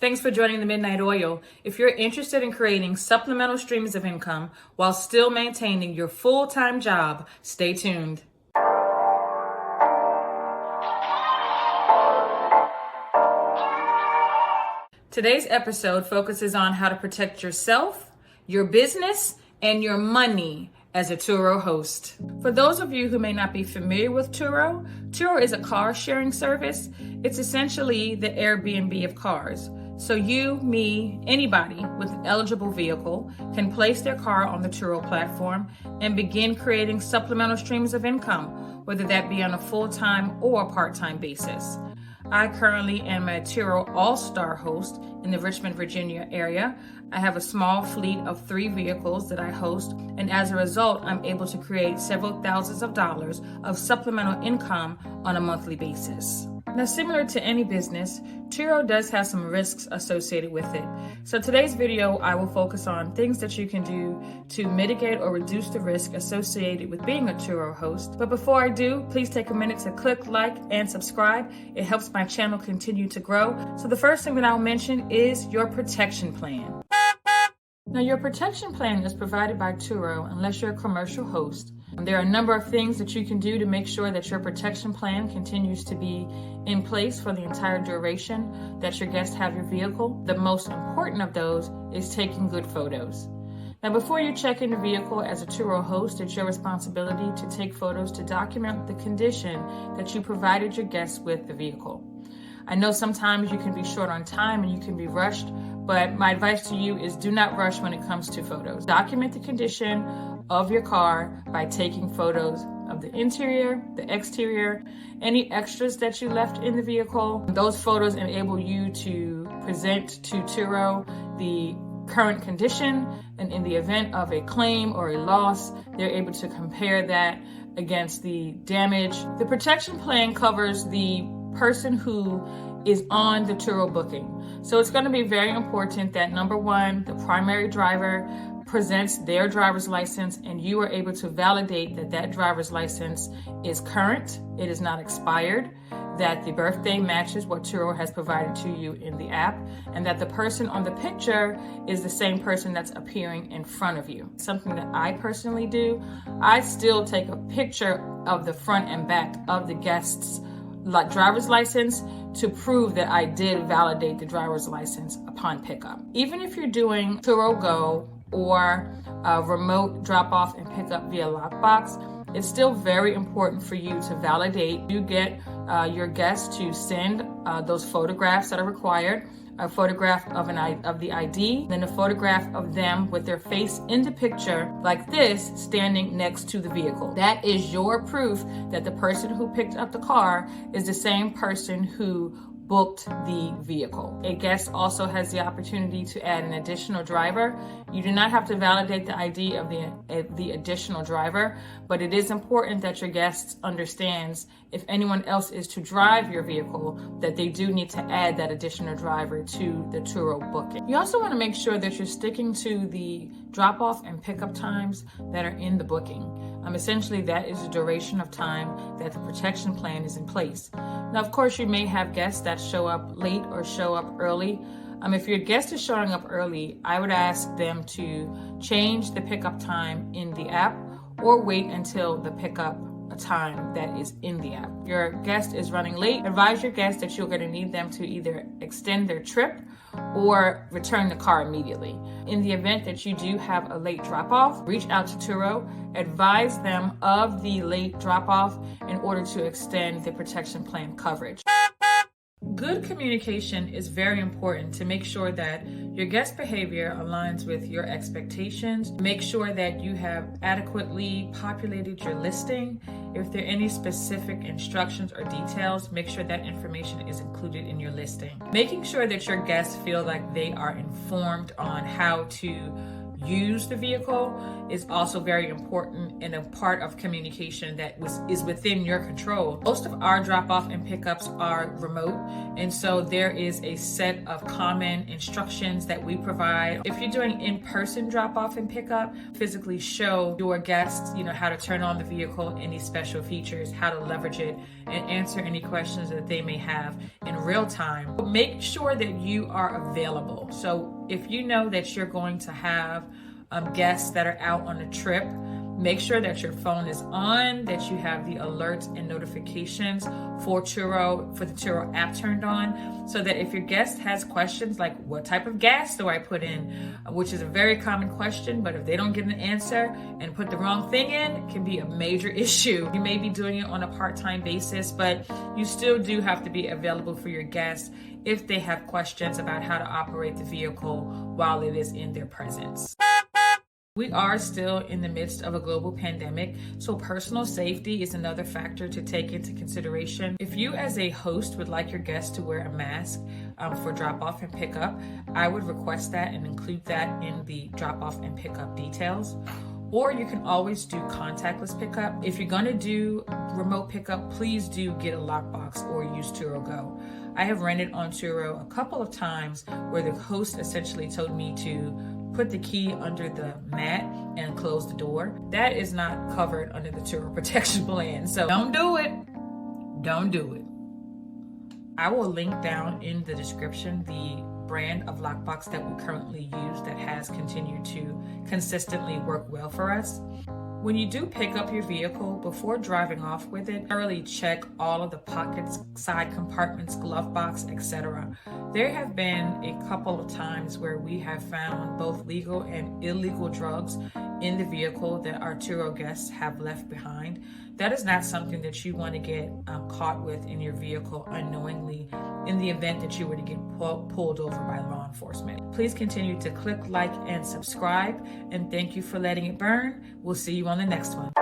Thanks for joining the Midnight Oil. If you're interested in creating supplemental streams of income while still maintaining your full-time job, stay tuned. Today's episode focuses on how to protect yourself, your business, and your money as a Turo host. For those of you who may not be familiar with Turo, Turo is a car sharing service. It's essentially the Airbnb of cars. So you, me, anybody with an eligible vehicle can place their car on the Turo platform and begin creating supplemental streams of income, whether that be on a full-time or part-time basis. I currently am a Turo All-Star host in the Richmond, Virginia area. I have a small fleet of 3 vehicles that I host, and as a result, I'm able to create several thousands of dollars of supplemental income on a monthly basis. Now, similar to any business, Turo does have some risks associated with it. So today's video, I will focus on things that you can do to mitigate or reduce the risk associated with being a Turo host. But before I do, please take a minute to click like and subscribe. It helps my channel continue to grow. So the first thing that I'll mention is your protection plan. Now, your protection plan is provided by Turo unless you're a commercial host. There are a number of things that you can do to make sure that your protection plan continues to be in place for the entire duration that your guests have your vehicle. The most important of those is taking good photos. Now, before you check in the vehicle as a Turo host, it's your responsibility to take photos to document the condition that you provided your guests with the vehicle. I know sometimes you can be short on time and you can be rushed, but my advice to you is do not rush when it comes to photos. Document the condition of your car by taking photos of the interior, the exterior, any extras that you left in the vehicle. Those photos enable you to present to Turo the current condition, and in the event of a claim or a loss, they're able to compare that against the damage. The protection plan covers the person who is on the Turo booking. So it's going to be very important that, number one, the primary driver presents their driver's license and you are able to validate that that driver's license is current, it is not expired, that the birthday matches what Turo has provided to you in the app, and that the person on the picture is the same person that's appearing in front of you. Something that I personally do, I still take a picture of the front and back of the guest's driver's license to prove that I did validate the driver's license upon pickup. Even if you're doing Turo Go or a remote drop-off and pickup via lockbox, it's still very important for you to validate. You get your guests to send those photographs that are required, a photograph of the ID, then a photograph of them with their face in the picture like this, standing next to the vehicle. That is your proof that the person who picked up the car is the same person who booked the vehicle. A guest also has the opportunity to add an additional driver. You do not have to validate the ID of the additional driver, but it is important that your guest understands if anyone else is to drive your vehicle, that they do need to add that additional driver to the Turo booking. You also want to make sure that you're sticking to the drop-off and pickup times that are in the booking. Essentially, that is the duration of time that the protection plan is in place. Now, of course, you may have guests that show up late or show up early. If your guest is showing up early, I would ask them to change the pickup time in the app or wait until the pickup time that is in the app. Your guest is running late, advise your guest that you're going to need them to either extend their trip or return the car immediately. In the event that you do have a late drop-off, reach out to Turo, advise them of the late drop-off in order to extend the protection plan coverage. Good communication is very important to make sure that your guest behavior aligns with your expectations. Make sure that you have adequately populated your listing. If there are any specific instructions or details, make sure that information is included in your listing. Making sure that your guests feel like they are informed on how to use the vehicle is also very important and a part of communication that is within your control. Most of our drop-off and pickups are remote, and so there is a set of common instructions that we provide. If you're doing in-person drop-off and pickup, physically show your guests, how to turn on the vehicle, any special features, how to leverage it, and answer any questions that they may have in real time. But make sure that you are available. So if you know that you're going to have guests that are out on a trip, make sure that your phone is on, that you have the alerts and notifications for the Turo app turned on, so that if your guest has questions like, what type of gas do I put in, which is a very common question, but if they don't get an answer and put the wrong thing in, it can be a major issue. You may be doing it on a part-time basis, but you still do have to be available for your guests if they have questions about how to operate the vehicle while it is in their presence. We are still in the midst of a global pandemic, so personal safety is another factor to take into consideration. If you as a host would like your guests to wear a mask for drop-off and pickup, I would request that and include that in the drop-off and pickup details. Or you can always do contactless pickup. If you're gonna do remote pickup, please do get a lockbox or use Turo Go. I have rented on Turo a couple of times where the host essentially told me to put the key under the mat and close the door. That is not covered under the Turo protection plan. So don't do it. Don't do it. I will link down in the description the brand of lockbox that we currently use that has continued to consistently work well for us. When you do pick up your vehicle, before driving off with it, thoroughly check all of the pockets, side compartments, glove box, etc. There have been a couple of times where we have found both legal and illegal drugs in the vehicle that our Turo guests have left behind. That is not something that you want to get caught with in your vehicle unknowingly in the event that you were to get pulled over by law enforcement. Please continue to click like and subscribe, and thank you for letting it burn. We'll see you on the next one.